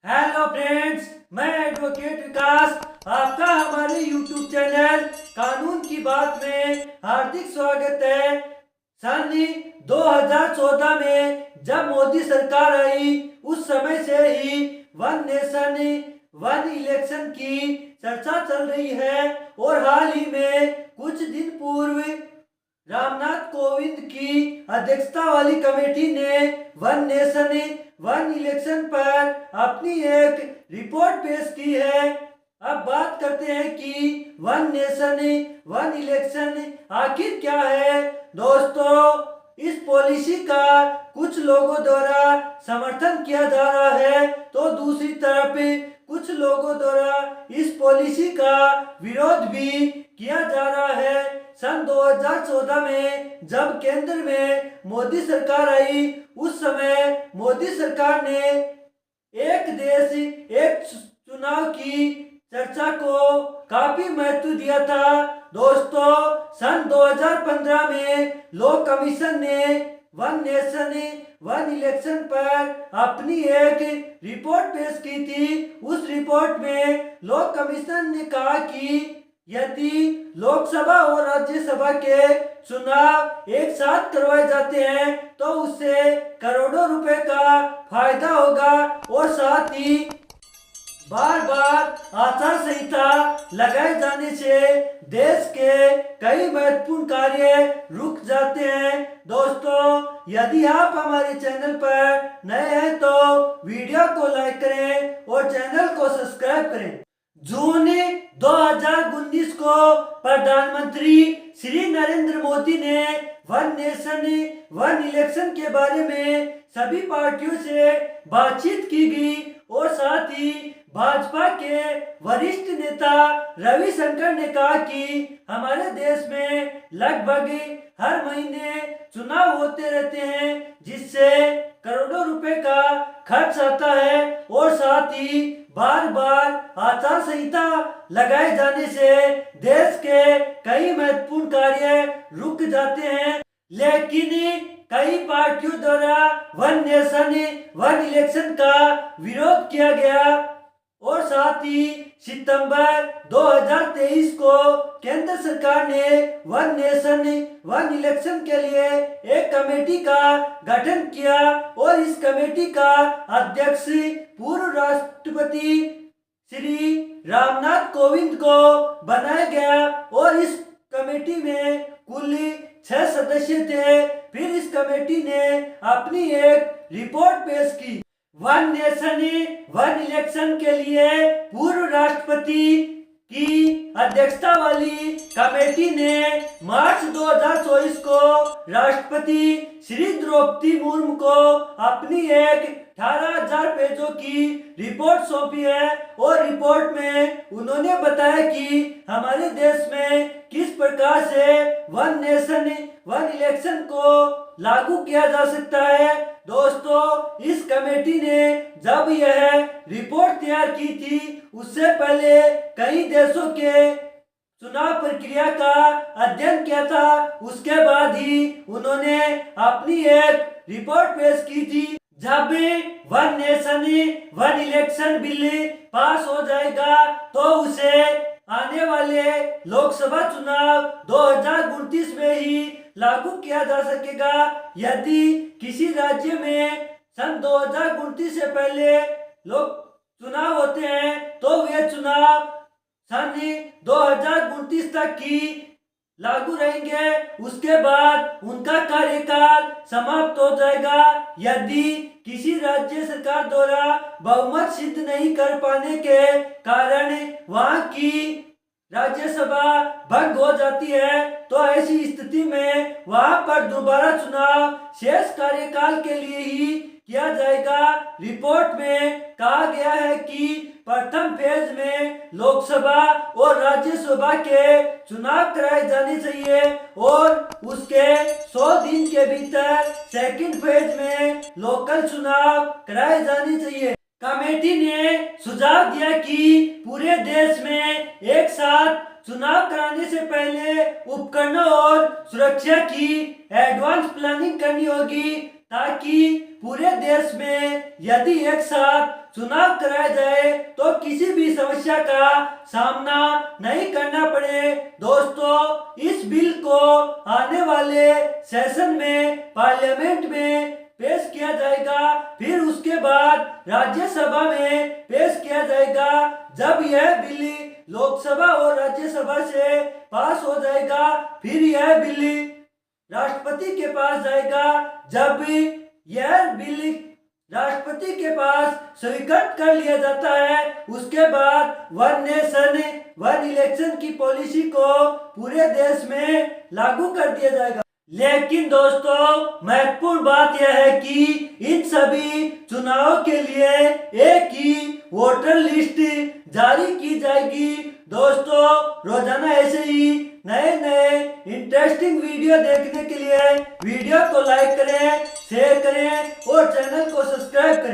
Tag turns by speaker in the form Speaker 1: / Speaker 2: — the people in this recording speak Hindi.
Speaker 1: हेलो फ्रेंड्स, मैं एडवोकेट विकास आपका हमारे यूट्यूब चैनल कानून की बात में हार्दिक स्वागत है। सन 2014 में जब मोदी सरकार आई उस समय से ही वन नेशन वन इलेक्शन की चर्चा चल रही है और हाल ही में कुछ दिन पूर्व रामनाथ कोविंद की अध्यक्षता वाली कमेटी ने वन नेशन वन इलेक्शन पर अपनी एक रिपोर्ट पेश की है। अब बात करते हैं कि वन नेशन वन इलेक्शन आखिर क्या है। दोस्तों, इस पॉलिसी का कुछ लोगों द्वारा समर्थन किया जा रहा है तो दूसरी तरफ कुछ लोगों द्वारा इस पॉलिसी का विरोध भी किया जा रहा है। सन 2014 में जब केंद्र में मोदी सरकार आई उस समय मोदी सरकार ने एक देश एक चुनाव की चर्चा को काफी महत्व दिया था। दोस्तों, सन 2015 में लॉ कमीशन ने वन नेशन वन इलेक्शन पर अपनी एक रिपोर्ट पेश की थी। उस रिपोर्ट में लॉ कमीशन ने कहा कि यदि लोकसभा और राज्यसभा के चुनाव एक साथ करवाए जाते हैं तो उससे करोड़ों रुपए का फायदा होगा और साथ ही बार बार आचार संहिता लगाए जाने से देश के कई महत्वपूर्ण कार्य रुक जाते हैं। दोस्तों, यदि आप हमारे चैनल पर नए हैं तो वीडियो को लाइक करें और चैनल को सब्सक्राइब करें। जून 2019 को प्रधानमंत्री श्री नरेंद्र मोदी ने वन नेशन वन इलेक्शन के बारे में सभी पार्टियों से बातचीत की गई और साथ ही भाजपा के वरिष्ठ नेता रविशंकर ने कहा कि हमारे देश में लगभग हर महीने चुनाव होते रहते हैं जिससे करोड़ों रुपए का खर्च आता है और साथ ही बार बार आचार संहिता लगाए जाने से देश के कई महत्वपूर्ण कार्य रुक जाते हैं। लेकिन कई पार्टियों द्वारा वन नेशन वन इलेक्शन का विरोध किया गया और साथ ही सितंबर 2023 को केंद्र सरकार ने वन नेशन वन इलेक्शन के लिए एक कमेटी का गठन किया और इस कमेटी का अध्यक्ष पूर्व राष्ट्रपति श्री रामनाथ कोविंद को बनाया गया और इस कमेटी में कुल 6 सदस्य थे। फिर इस कमेटी ने अपनी एक रिपोर्ट पेश की। वन नेशन वन इलेक्शन के लिए पूर्व राष्ट्रपति की अध्यक्षता वाली कमेटी ने मार्च 2024 को राष्ट्रपति श्री द्रौपदी मुर्मू को अपनी एक 18,000 पेजों की रिपोर्ट सौंपी है और रिपोर्ट में उन्होंने बताया कि हमारे देश में किस प्रकार से वन नेशन वन इलेक्शन को लागू किया जा सकता है। दोस्तों, इस कमेटी ने जब यह रिपोर्ट तैयार की थी उससे पहले कई देशों के चुनाव प्रक्रिया का अध्ययन किया था। उसके बाद ही उन्होंने अपनी एक रिपोर्ट पेश की थी। जब one nation one election bill pass हो जाएगा तो उसे आने वाले लोकसभा चुनाव 2029 में ही लागू किया जा सकेगा। यदि किसी राज्य में सन 2029 से पहले लोग चुनाव होते हैं तो वे चुनाव सन 2029 तक की लागू रहेंगे। उसके बाद उनका कार्यकाल समाप्त हो जाएगा। यदि किसी राज्य सरकार द्वारा बहुमत सिद्ध नहीं कर पाने के कारण वहां की राज्यसभा भंग हो जाती है तो ऐसी स्थिति में वहां पर दोबारा चुनाव शेष कार्यकाल के लिए ही किया जाएगा। रिपोर्ट में कहा गया है कि प्रथम फेज में लोकसभा और राज्यसभा के चुनाव कराए जाने चाहिए और उसके 100 दिन के भीतर सेकंड फेज में लोकल चुनाव कराए जाने चाहिए। कमेटी ने सुझाव दिया कि पूरे देश में एक साथ चुनाव कराने से पहले उपकरणों और सुरक्षा की एडवांस प्लानिंग करनी होगी ताकि पूरे देश में यदि एक साथ चुनाव कराया जाए तो किसी भी समस्या का सामना नहीं करना पड़े। दोस्तों, इस बिल को आने वाले सेशन में पार्लियामेंट में पेश किया जाएगा, फिर उसके बाद राज्यसभा में पेश किया जाएगा। जब यह बिल लोकसभा और राज्यसभा से पास हो जाएगा, फिर यह बिल राष्ट्रपति के पास जाएगा। जब यह बिल राष्ट्रपति के पास स्वीकृत कर लिया जाता है, उसके बाद वन नेशन वन इलेक्शन की पॉलिसी को पूरे देश में लागू कर दिया जाएगा। लेकिन दोस्तों, महत्वपूर्ण बात यह है कि इन सभी चुनाव के लिए एक ही वोटर लिस्ट जारी की जाएगी। दोस्तों, रोजाना ऐसे ही नए नए इंटरेस्टिंग वीडियो देखने के लिए वीडियो को लाइक करें, शेयर करें और चैनल को सब्सक्राइब करें।